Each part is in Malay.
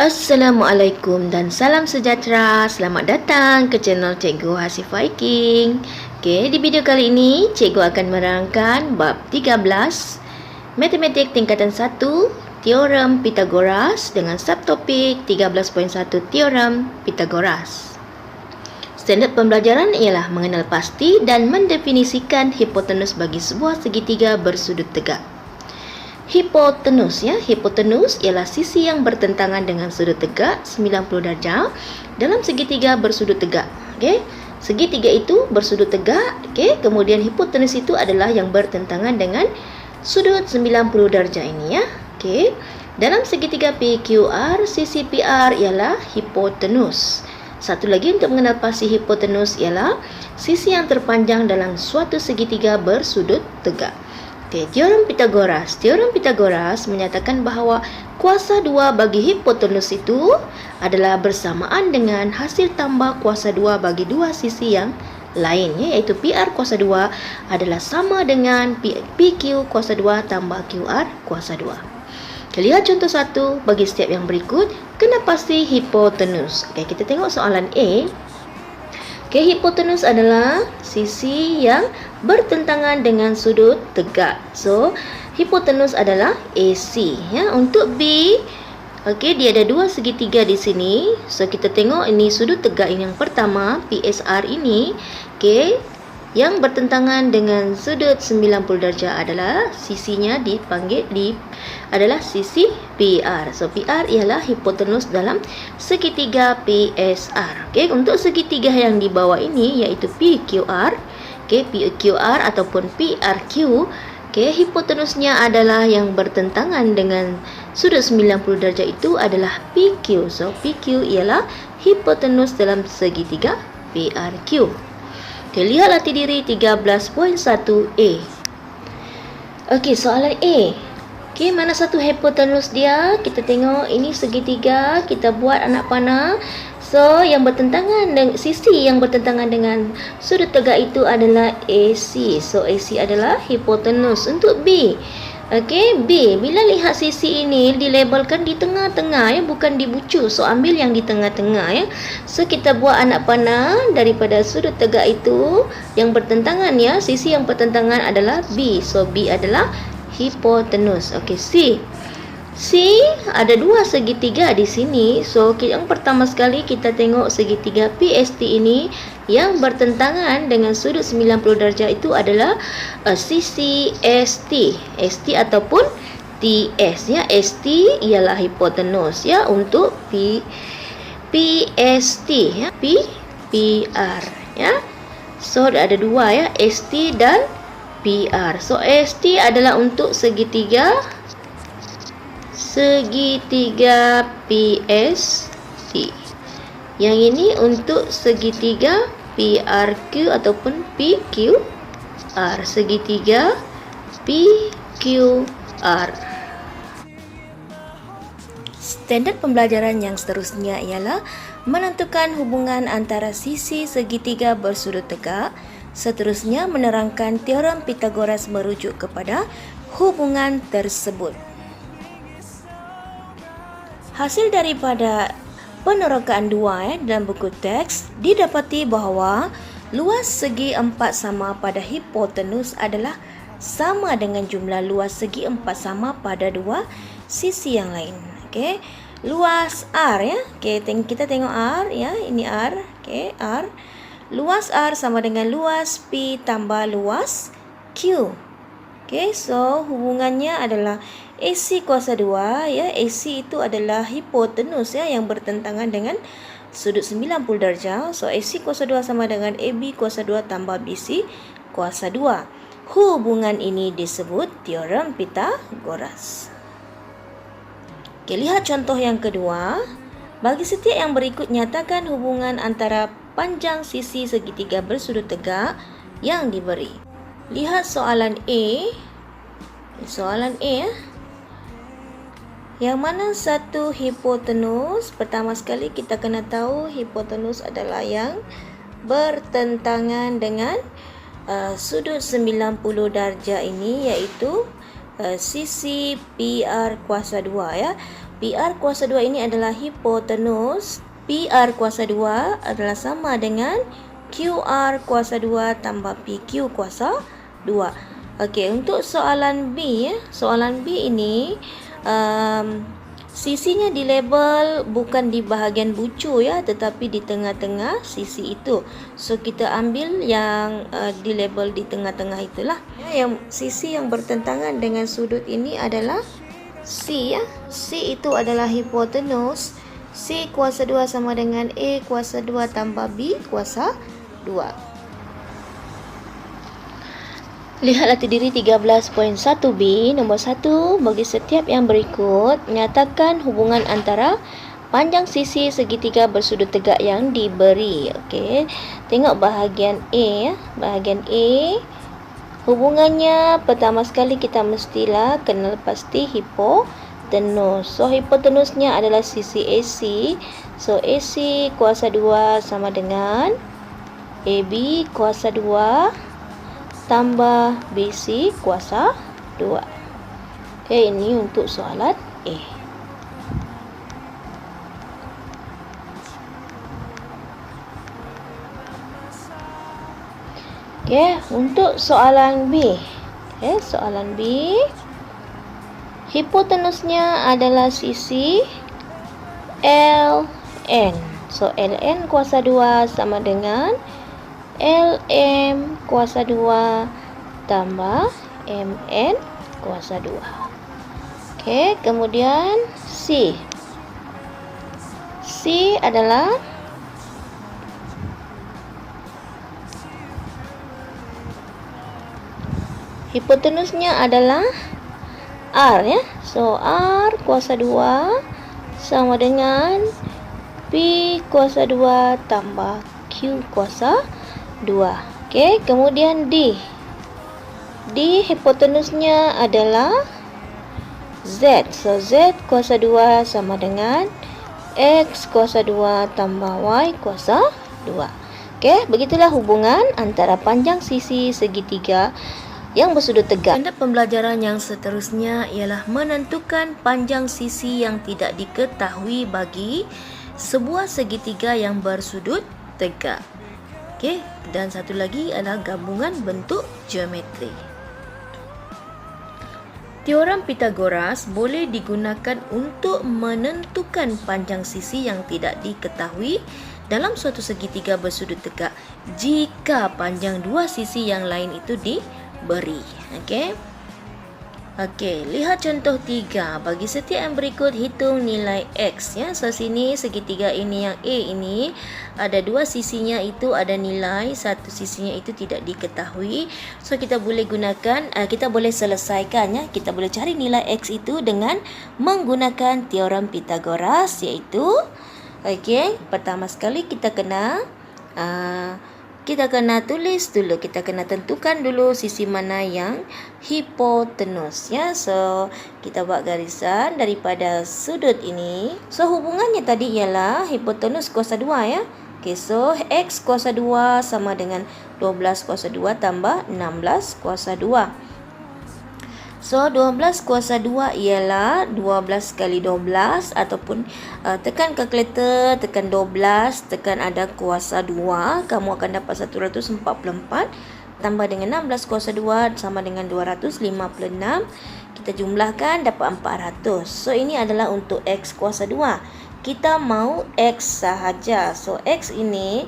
Assalamualaikum dan salam sejahtera. Selamat datang ke channel Cikgu Hasif Viking. Okey, di video kali ini cikgu akan menerangkan bab 13 Matematik tingkatan 1 Teorem Pythagoras dengan subtopik 13.1 Teorem Pythagoras. Standard pembelajaran ialah mengenal pasti dan mendefinisikan hipotenus bagi sebuah segitiga bersudut tegak. Hipotenus hipotenus ialah sisi yang bertentangan dengan sudut tegak 90 darjah dalam segitiga bersudut tegak. Okey, segitiga itu bersudut tegak, okey, kemudian hipotenus itu adalah yang bertentangan dengan sudut 90 darjah ini ya. Okey, dalam segitiga PQR, sisi PR ialah hipotenus. Satu lagi untuk mengenal pasti hipotenus ialah sisi yang terpanjang dalam suatu segitiga bersudut tegak. Okay, Teorem Pythagoras. Teorem Pythagoras menyatakan bahawa kuasa 2 bagi hipotenus itu adalah bersamaan dengan hasil tambah kuasa 2 bagi dua sisi yang lain, iaitu PR kuasa 2 adalah sama dengan PQ kuasa 2 tambah QR kuasa 2. Okay, lihat contoh 1 bagi step yang berikut. Kena pasti hipotenus. Okay, kita tengok soalan A. Okay, hipotenus adalah sisi yang bertentangan dengan sudut tegak. So, hipotenus adalah AC. Ya, untuk B, okay, dia ada dua segitiga di sini. So, kita tengok ini sudut tegak yang pertama, PSR ini. Okay, yang bertentangan dengan sudut 90 darjah adalah sisinya adalah sisi PR. So, PR ialah hipotenus dalam segitiga PSR. Okay, untuk segitiga yang di bawah ini iaitu PQR, okay, PQR ataupun PRQ, okay, hipotenusnya adalah yang bertentangan dengan sudut 90 darjah itu adalah PQ. So, PQ ialah hipotenus dalam segitiga PRQ. Okay, lihat latih diri 13.1A. Okey, soalan A. Okey, mana satu hipotenus dia? Kita tengok ini segitiga, kita buat anak panah. So, yang bertentangan dengan sisi yang bertentangan dengan sudut tegak itu adalah AC. So, AC adalah hipotenus. Untuk B. Okey, B. Bila lihat sisi ini dilabelkan di tengah-tengah ya, bukan di bucu. So, ambil yang di tengah-tengah ya. So, kita buat anak panah daripada sudut tegak itu yang bertentangan ya. Sisi yang bertentangan adalah B. So, B adalah hipotenus. Okey, C. C ada dua segitiga di sini. So, yang pertama sekali kita tengok segitiga PST ini yang bertentangan dengan sudut 90 darjah itu adalah sisi ST. ST ataupun TS ya. ST ialah hipotenus ya untuk PST ya. PR ya. So, ada dua ya, ST dan PR. So, ST adalah untuk segitiga PST. Yang ini untuk segitiga PRQ ataupun PQR. Segitiga PQR. Standard pembelajaran yang seterusnya ialah menentukan hubungan antara sisi segitiga bersudut tegak. Seterusnya menerangkan teorem Pythagoras merujuk kepada hubungan tersebut. Hasil daripada penerokaan 2 dalam buku teks didapati bahawa luas segi 4 sama pada hipotenus adalah sama dengan jumlah luas segi 4 sama pada dua sisi yang lain. Okey, luas R ya. Okey, kita tengok R ya, ini R. Okey, R. Luas R sama dengan luas P tambah luas Q. Okey, so hubungannya adalah AC kuasa 2 ya. AC itu adalah hipotenus ya yang bertentangan dengan sudut 90 darjah. So, AC kuasa 2 sama dengan AB kuasa 2 tambah BC kuasa 2. Hubungan ini disebut teorem Pythagoras. Okey, lihat contoh yang kedua. Bagi setiap yang berikut nyatakan hubungan antara panjang sisi segitiga bersudut tegak yang diberi. Lihat soalan A. Soalan A ya. Yang mana satu hipotenus? Pertama sekali kita kena tahu hipotenus adalah yang bertentangan dengan sudut 90 darjah ini, iaitu sisi PR kuasa 2 ya. PR kuasa 2 ini adalah hipotenus. PR kuasa 2 adalah sama dengan QR kuasa 2 tambah PQ kuasa 2. Okey, untuk soalan B ya. Soalan B ini sisinya dilabel bukan di bahagian bucu ya, tetapi di tengah-tengah sisi itu. So kita ambil yang dilabel di tengah-tengah itulah. Ya, yang sisi yang bertentangan dengan sudut ini adalah C ya. C itu adalah hipotenus. C kuasa 2 sama dengan A kuasa 2 tambah B kuasa 2. Lihat latih diri 13.1b. Nombor 1, bagi setiap yang berikut, nyatakan hubungan antara panjang sisi segitiga bersudut tegak yang diberi. Okey, tengok bahagian A ya. Bahagian A, hubungannya pertama sekali kita mestilah kenal pasti hipotenus. So hipotenusnya adalah sisi AC. So AC kuasa 2 sama dengan AB kuasa 2 tambah BC kuasa 2. Okey, ini untuk soalan A. Okey, untuk soalan B. Okey, soalan B, hipotenusnya adalah sisi LN. So LN kuasa 2 sama dengan LM kuasa 2 tambah MN kuasa 2. Okey, kemudian C. C adalah hipotenusnya adalah R ya. So R kuasa 2 sama dengan P kuasa 2 tambah Q kuasa 2. Okey, kemudian D. D hipotenusnya adalah Z. So Z kuasa 2 sama dengan X kuasa 2 tambah Y kuasa 2. Okey, begitulah hubungan antara panjang sisi segitiga yang bersudut tegak. Tanda pembelajaran yang seterusnya ialah menentukan panjang sisi yang tidak diketahui bagi sebuah segitiga yang bersudut tegak. Okey, dan satu lagi adalah gabungan bentuk geometri. Teorem Pythagoras boleh digunakan untuk menentukan panjang sisi yang tidak diketahui dalam suatu segitiga bersudut tegak jika panjang dua sisi yang lain itu diberi. Okey. Okey, lihat contoh 3. Bagi setiap yang berikut, hitung nilai X ya. So sini segitiga ini yang A ini ada dua sisinya itu ada nilai, satu sisinya itu tidak diketahui. So kita boleh gunakan, kita boleh selesaikan ya. Kita boleh cari nilai X itu dengan menggunakan teorem Pythagoras, iaitu okey, pertama sekali kita kena tulis dulu, kita kena tentukan dulu sisi mana yang hipotenus ya. So kita buat garisan daripada sudut ini. So hubungannya tadi ialah hipotenus kuasa 2 ya. Okay, so X kuasa 2 sama dengan 12 kuasa 2 tambah 16 kuasa 2. So 12 kuasa 2 ialah 12 kali 12 ataupun tekan kalkulator, tekan 12, tekan ada kuasa 2, kamu akan dapat 144 tambah dengan 16 kuasa 2 sama dengan 256. Kita jumlahkan dapat 400. So ini adalah untuk X kuasa 2. Kita mau X sahaja. So X ini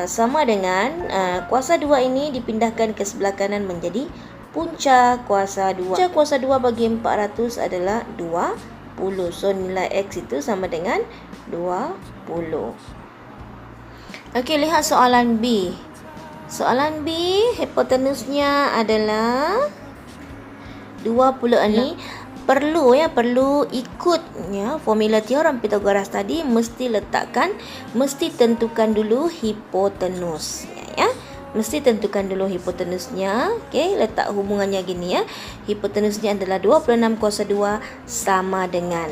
sama dengan kuasa 2 ini dipindahkan ke sebelah kanan menjadi punca kuasa 2. Punca kuasa 2 bagi 400 adalah 20. So nilai X itu sama dengan 20. Okey, lihat soalan B. Soalan B, hipotenusnya adalah 20. Ini perlu ikut ya formula teorem Pythagoras tadi, mesti tentukan dulu hipotenus ya. Mesti tentukan dulu hipotenusnya. Okey, letak hubungannya gini ya. Hipotenusnya adalah 26 kuasa 2 sama dengan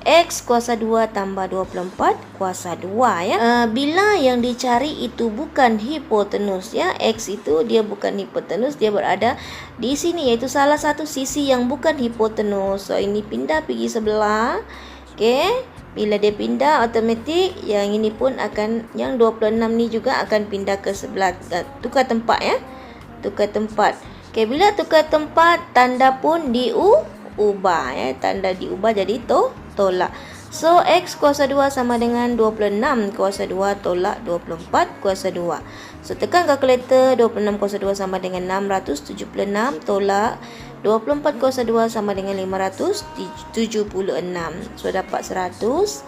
X kuasa 2 tambah 24 kuasa 2 ya. Bila yang dicari itu bukan hipotenus ya, X itu dia bukan hipotenus, dia berada di sini iaitu salah satu sisi yang bukan hipotenus. So ini pindah pergi sebelah. Okey, bila dia pindah automatik yang ini pun akan, yang 26 ni juga akan pindah ke sebelah, tukar tempat ya. Tukar tempat. Okey, bila tukar tempat tanda pun diubah ya, tanda diubah jadi tolak. So X kuasa 2 sama dengan 26 kuasa 2 tolak 24 kuasa 2. So tekan kalkulator, 26 kuasa 2 sama dengan 676 tolak 24 kuasa 2 sama dengan 576. So dapat 100.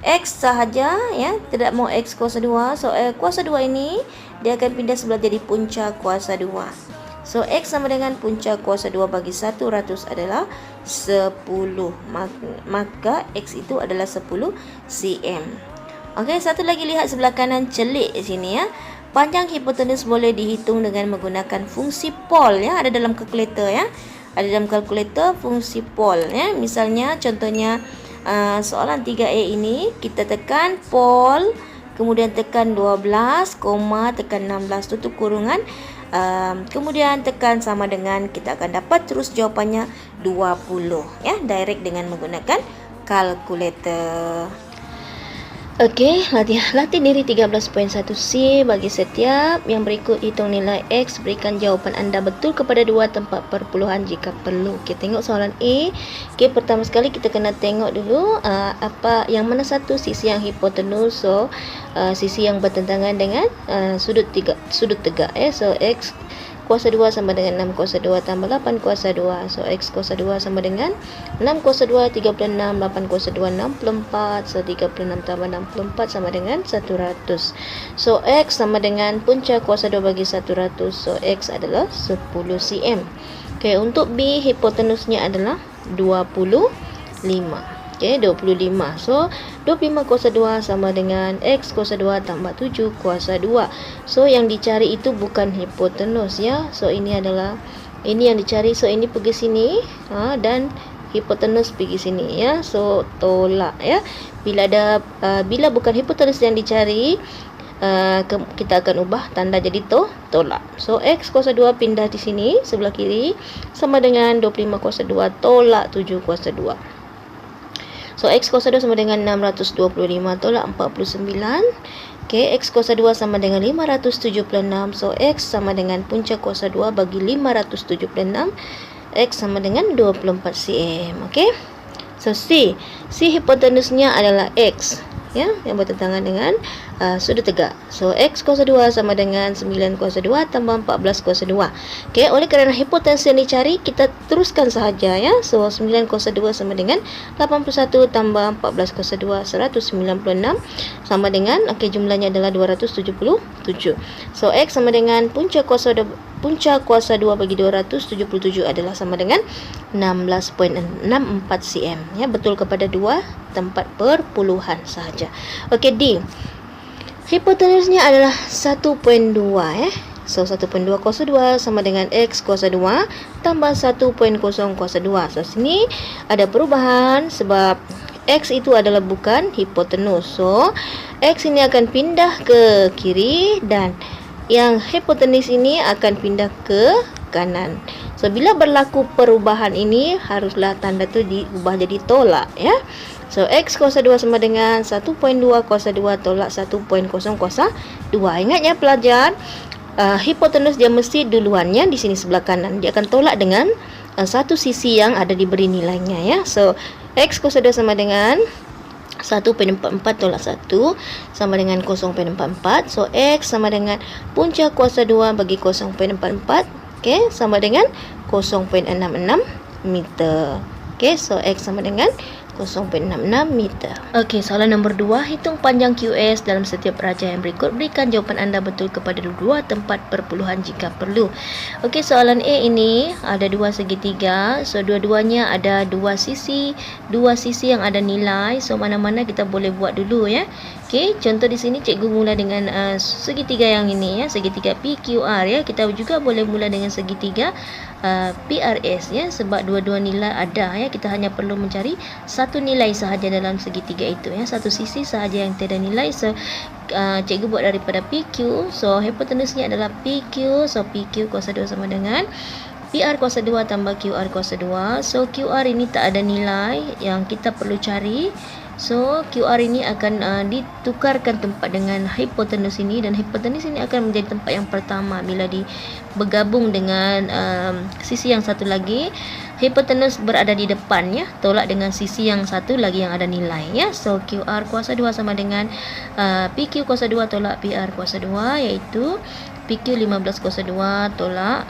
X sahaja ya, tidak mau X kuasa 2. So kuasa 2 ini dia akan pindah sebelah jadi punca kuasa 2. So X sama dengan punca kuasa 2 bagi 100 adalah 10. Maka X itu adalah 10 cm. Okey, satu lagi lihat sebelah kanan celik di sini ya. Panjang hipotenus boleh dihitung dengan menggunakan fungsi Paul ya, ada dalam kalkulator ya. Ada dalam kalkulator fungsi Paul ya. Misalnya contohnya soalan 3A ini kita tekan Paul, kemudian tekan 12, tekan 16 tutup kurungan, kemudian tekan sama dengan, kita akan dapat terus jawapannya 20 ya, direct dengan menggunakan kalkulator. Okey, latih diri 13.1C bagi setiap yang berikut hitung nilai X, berikan jawapan anda betul kepada dua tempat perpuluhan jika perlu. Okey, tengok soalan A. Okey, pertama sekali kita kena tengok dulu apa yang mana satu sisi yang hipotenus. So sisi yang bertentangan dengan sudut tegak so X kuasa 2 sama dengan 6 kuasa 2 tambah 8 kuasa 2. So X kuasa 2 sama dengan 6 kuasa 2 36, 8 kuasa 2 64. So 36 tambah 64 sama dengan 100. So X sama dengan punca kuasa 2 bagi 100. So X adalah 10 cm. Okey, untuk B hipotenusnya adalah 25. Okey, 25. So 25 kuasa 2 sama dengan X kuasa 2 tambah 7 kuasa 2. So yang dicari itu bukan hipotenus ya. So ini adalah, ini yang dicari. So ini pergi sini dan hipotenus pergi sini ya. So tolak ya. Bila bukan hipotenus yang dicari, kita akan ubah tanda jadi tolak. So X kuasa 2 pindah di sini sebelah kiri sama dengan 25 kuasa 2 tolak 7 kuasa 2. So X kuasa 2 sama dengan 625 tolak 49. Okey, X kuasa 2 sama dengan 576. So X sama dengan punca kuasa 2 bagi 576. X sama dengan 24 cm. Okey. So C hipotenusnya adalah X ya, yang bertentangan dengan sudut tegak. So X kuasa 2 sama dengan 9 kuasa 2 tambah 14 kuasa 2. Okey, oleh kerana hipotenus yang dicari, kita teruskan sahaja ya. So 9 kuasa 2 sama dengan 81 tambah 14 kuasa 2 196 sama dengan, okey, jumlahnya adalah 277. So X sama dengan punca kuasa 2 bagi 277 adalah sama dengan 16.64 cm ya, betul kepada dua tempat perpuluhan sahaja. Okey, D hipotenusnya adalah 1.2 ya. So 1.2 kuasa 2 sama dengan X kuasa 2 tambah 1.0 kuasa 2. So sini ada perubahan sebab X itu adalah bukan hipotenus. So X ini akan pindah ke kiri dan yang hipotenus ini akan pindah ke kanan. So bila berlaku perubahan ini, haruslah tanda tu diubah jadi tolak ya. So X kuasa 2 sama dengan 1.2 kuasa 2 tolak 1.0 kuasa 2. Ingat ya pelajar, hipotenus dia mesti duluannya di sini sebelah kanan. Dia akan tolak dengan satu sisi yang ada diberi nilainya ya. So X kuasa 2 sama dengan 1.44 tolak 1 sama dengan 0.44. So X sama dengan punca kuasa 2 bagi 0.44. Okey, sama dengan 0.66 meter. Okey, so X sama dengan 0.66 meter. Okey, soalan nombor 2. Hitung panjang QS dalam setiap rajah yang berikut. Berikan jawapan anda betul kepada dua tempat perpuluhan jika perlu. Okey, soalan A ini ada dua segitiga. So dua-duanya ada dua sisi yang ada nilai. So mana-mana kita boleh buat dulu ya. Okey, contoh di sini cikgu mula dengan segitiga yang ini ya, segitiga PQR ya. Kita juga boleh mula dengan segitiga PRS ya, sebab dua-dua nilai ada ya. Kita hanya perlu mencari satu nilai sahaja dalam segitiga itu ya, satu sisi sahaja yang tiada nilai. So cikgu buat daripada PQ. So hipotenusnya adalah PQ. So PQ kuasa 2 sama dengan PR kuasa 2 tambah QR kuasa 2. So QR ini tak ada nilai yang kita perlu cari. So QR ini akan ditukarkan tempat dengan hipotenus ini, dan hipotenus ini akan menjadi tempat yang pertama bila bergabung dengan sisi yang satu lagi. Hipotenus berada di depan ya, tolak dengan sisi yang satu lagi yang ada nilai ya. So QR kuasa 2 sama dengan PQ kuasa 2 tolak PR kuasa 2, iaitu PQ 15 kuasa 2 tolak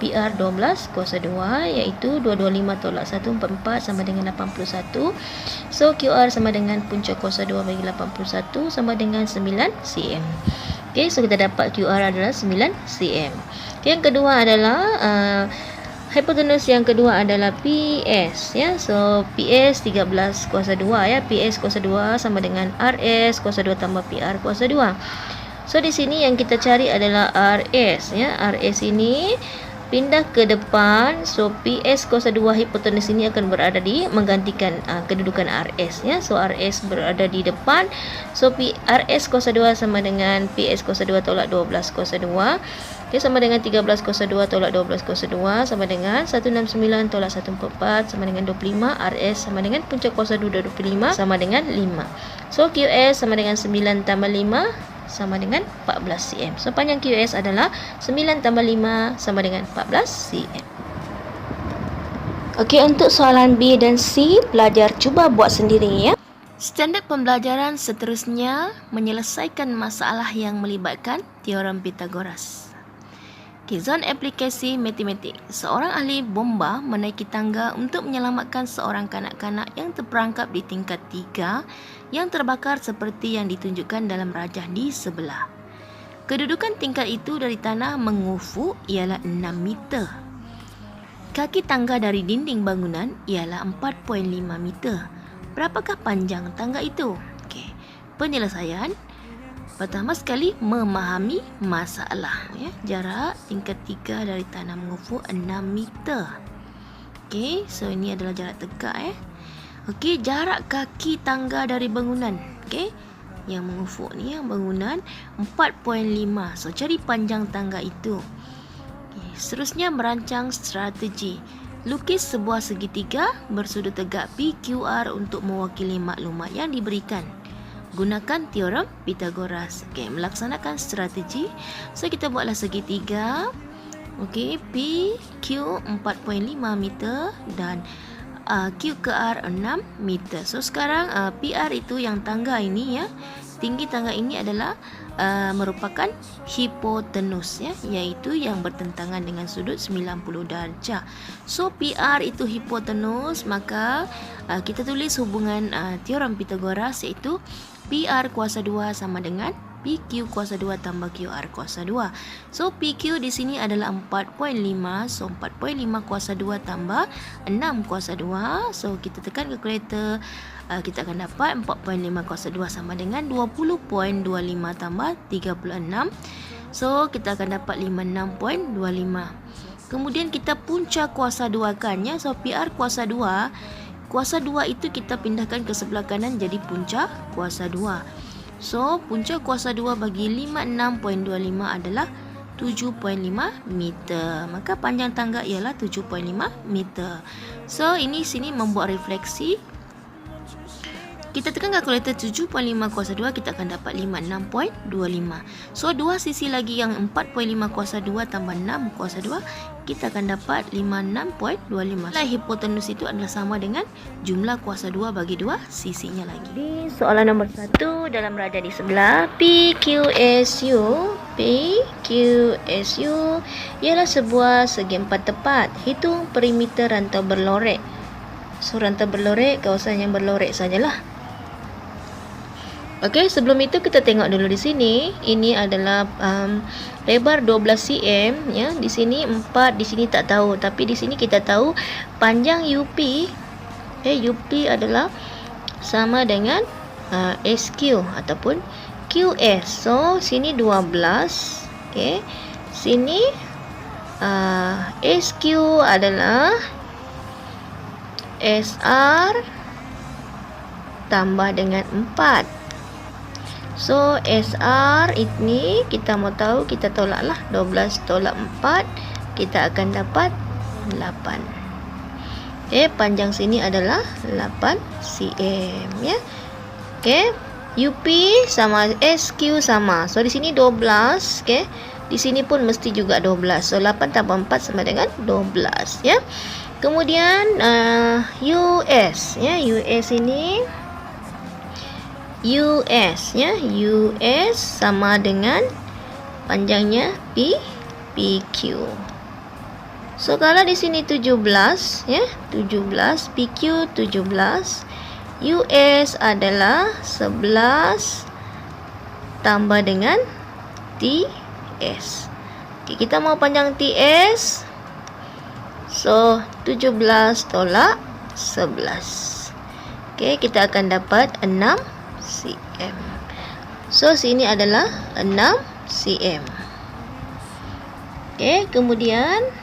PR 12 kuasa 2, iaitu 225 tolak 144 sama dengan 81. So QR sama dengan punca kuasa 2 bagi 81 sama dengan 9 cm. Okay, so kita dapat QR adalah 9 cm. Okay, yang kedua adalah hipotenus yang kedua adalah PS ya. So PS 13 kuasa 2 ya. PS kuasa 2 sama dengan RS kuasa 2 tambah PR kuasa 2. So di sini yang kita cari adalah RS ya. RS ini pindah ke depan. So PS kuasa 2 hipotenus ini akan berada di menggantikan kedudukan RS ya. So RS berada di depan. So RS kuasa 2 sama dengan PS kuasa 2 tolak 12 kuasa 2. Okay, sama dengan 13 kuasa 2 tolak 12 kuasa 2 sama dengan 169 tolak 144 sama dengan 25. RS sama dengan puncak kuasa 2 25 sama dengan 5. So QS sama dengan 9 tambah 5 sama dengan 14 cm. So panjang QS adalah 9 tambah 5 sama dengan 14 cm. Okey, untuk soalan B dan C, pelajar cuba buat sendiri ya. Standard pembelajaran seterusnya menyelesaikan masalah yang melibatkan teorem Pythagoras. Okay, zon aplikasi matematik. Seorang ahli bomba menaiki tangga untuk menyelamatkan seorang kanak-kanak yang terperangkap di tingkat 3 yang terbakar seperti yang ditunjukkan dalam rajah di sebelah. Kedudukan tingkat itu dari tanah mengufuk ialah 6 meter. Kaki tangga dari dinding bangunan ialah 4.5 meter. Berapakah panjang tangga itu? Okay. Penyelesaian. Pertama sekali, memahami masalah ya. Jarak tingkat 3 dari tanah mengufuk 6 meter. Okey, so ini adalah jarak tegak ya. Okey, jarak kaki tangga dari bangunan. Okey, yang mengufuk ni yang bangunan 4.5. So cari panjang tangga itu. Okay. Seterusnya merancang strategi. Lukis sebuah segitiga bersudut tegak PQR untuk mewakili maklumat yang diberikan. Gunakan teorem Pythagoras. Okey, melaksanakan strategi. So kita buatlah segitiga. Okey, PQ 4.5 meter dan Q ke R 6 meter. So sekarang PR itu yang tangga ini ya. Tinggi tangga ini adalah merupakan hipotenus ya, iaitu yang bertentangan dengan sudut 90 darjah. So PR itu hipotenus, maka kita tulis hubungan teorem Pythagoras, iaitu PR kuasa 2 sama dengan PQ kuasa 2 tambah QR kuasa 2. So PQ di sini adalah 4.5. So 4.5 kuasa 2 tambah 6 kuasa 2. So kita tekan kalkulator, kita akan dapat 4.5 kuasa 2 sama dengan 20.25 tambah 36. So kita akan dapat 56.25. Kemudian kita punca kuasa 2 kan ya. So PR kuasa 2. Kuasa 2 itu kita pindahkan ke sebelah kanan jadi punca kuasa 2. So, punca kuasa 2 bagi 56.25 adalah 7.5 meter. Maka panjang tangga ialah 7.5 meter. So, ini sini membuat refleksi. Kita tekan kalkulator 7.5 kuasa 2, kita akan dapat 56.25. So, dua sisi lagi yang 4.5 kuasa 2 tambah 6 kuasa 2, kita akan dapat 56.25. Nilai hipotenus itu adalah sama dengan jumlah kuasa 2 bagi 2 sisinya lagi. Di soalan nombor 1 dalam rajah di sebelah, PQSU ialah sebuah segi empat tepat. Hitung perimeter rantau berlorek. So, rantau berlorek, kawasan yang berlorek sajalah. Okey, sebelum itu kita tengok dulu di sini. Ini adalah lebar 12 cm ya. Di sini 4, di sini tak tahu, tapi di sini kita tahu panjang UP. UP adalah sama dengan SQ ataupun QS. So sini 12. Okey. Sini SQ adalah SR tambah dengan 4. So SR ini kita mau tahu, kita tolaklah 12 tolak 4, kita akan dapat 8. Okey, panjang sini adalah 8 cm ya. Okey, UP sama SQ sama. So di sini 12, okey. Di sini pun mesti juga 12. So 8 tambah 4 sama dengan 12 ya. Kemudian US ya. US ini US ya. US sama dengan panjangnya PQ. So kalau di sini 17 ya, 17, PQ 17, US adalah 11 tambah dengan TS. Okay, kita mau panjang TS. So 17 tolak 11. Okay, kita akan dapat 6 cm. So sini adalah 6 cm. Okay, kemudian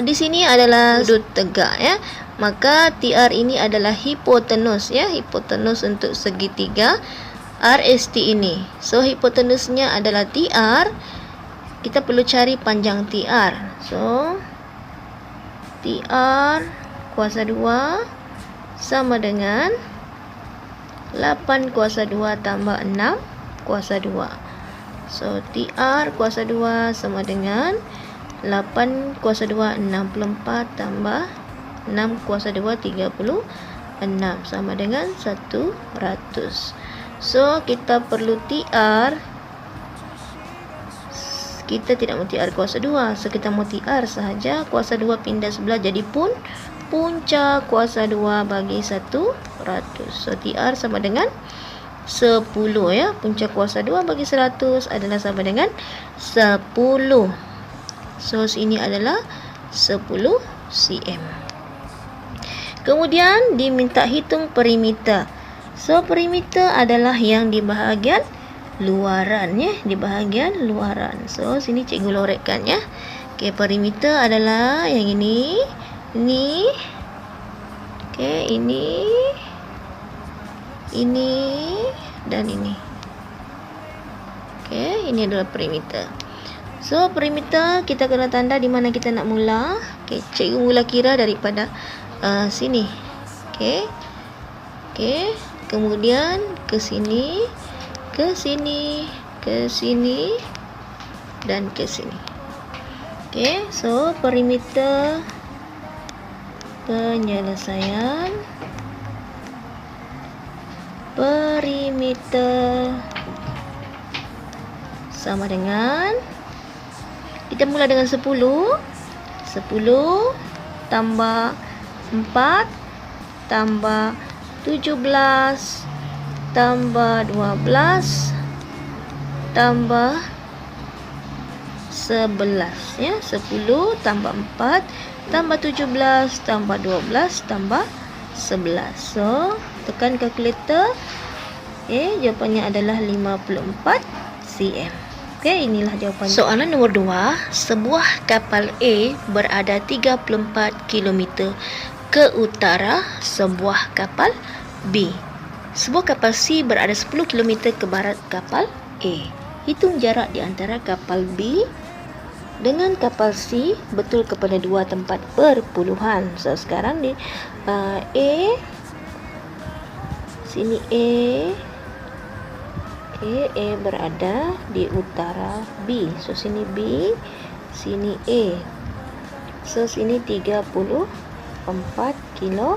di sini adalah sudut tegak ya. Maka TR ini adalah hipotenus ya, hipotenus untuk segitiga RST ini. So hipotenusnya adalah TR. Kita perlu cari panjang TR. So TR kuasa 2 sama dengan 8 kuasa 2 tambah 6 kuasa 2. So TR kuasa 2 sama dengan 8 kuasa 2 64 tambah 6 kuasa 2 36 sama dengan 100. So kita perlu TR. Kita tidak mau TR kuasa 2. So kita mau TR sahaja. Kuasa 2 pindah sebelah jadi punca kuasa 2 bagi 100. So TR sama dengan 10 ya. Punca kuasa 2 bagi 100 adalah sama dengan 10. So sini adalah 10 cm. Kemudian diminta hitung perimeter. So perimeter adalah yang di bahagian luaran ya, di bahagian luaran. So sini cikgu lorekkan ya. Okey, perimeter adalah yang ini, okey, ini dan ini. Okey, ini adalah perimeter. So perimeter kita kena tanda di mana kita nak mula. Okey, cikgu mula kira daripada sini. Okey. Okey, kemudian ke sini, ke sini, ke sini dan ke sini. Okey, so perimeter penyelesaian perimeter sama dengan, kita mula dengan 10 tambah 4 tambah 17 tambah 12 tambah 11 ya. 10 tambah 4 tambah 17 tambah 12 tambah 11. So tekan kalkulator. Okey, jawapannya adalah 54 cm. Okey, inilah jawapannya. Soalan nombor 2. Sebuah kapal A berada 34 km ke utara sebuah kapal B. Sebuah kapal C berada 10 km ke barat kapal A. Hitung jarak di antara kapal B dengan kapal C betul kepada dua tempat perpuluhan. So sekarang di A, sini A. Okay, A berada di utara B. So sini B, sini A. So sini 34 km.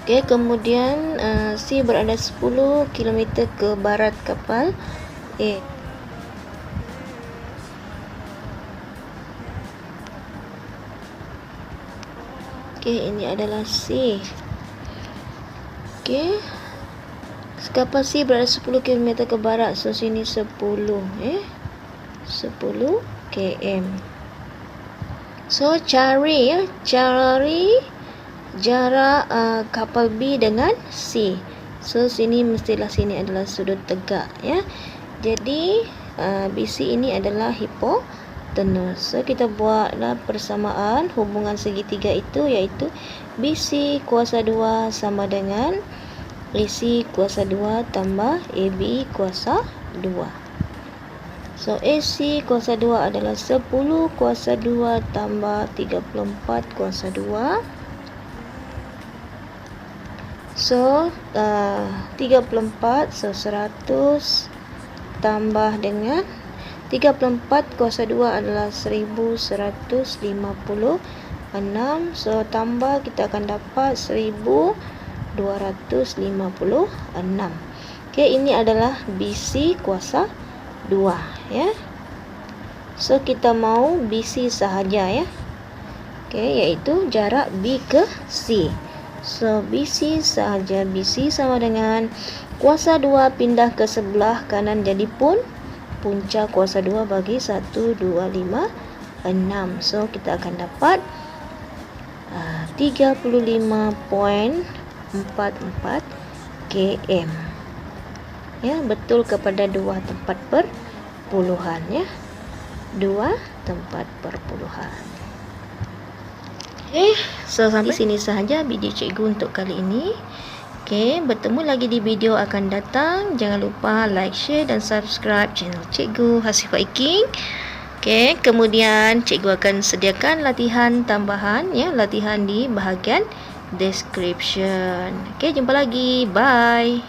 Okey, kemudian C berada 10 km ke barat kapal A. Okey, ini adalah C. Okey. Kapal C berada 10 km ke barat. So sini 10 km. So cari jarak kapal B dengan C. So sini mestilah sini adalah sudut tegak ya. Jadi BC ini adalah hipotenus. So kita buatlah persamaan hubungan segitiga itu, iaitu BC kuasa 2 sama dengan AC kuasa 2 tambah AB kuasa 2. So AC kuasa 2 adalah 10 kuasa 2 tambah 34 kuasa 2. So 34, so 100 tambah dengan 34 kuasa 2 adalah 1156. So tambah, kita akan dapat 1256. Okey, ini adalah BC kuasa 2 ya. So kita mau BC sahaja ya. Okey, iaitu jarak B ke C. So BC sahaja, BC sama dengan kuasa 2 pindah ke sebelah kanan, jadi punca kuasa 2 bagi 1256. So kita akan dapat 35.44 km. Ya, betul kepada 2 tempat perpuluhan ya. 2 tempat perpuluhan. So sampai sini sahaja video cikgu untuk kali ini. Bertemu lagi di video akan datang. Jangan lupa like, share dan subscribe channel Cikgu Hasif Viking. Kemudian cikgu akan sediakan latihan tambahan ya, latihan di bahagian description. Jumpa lagi. Bye.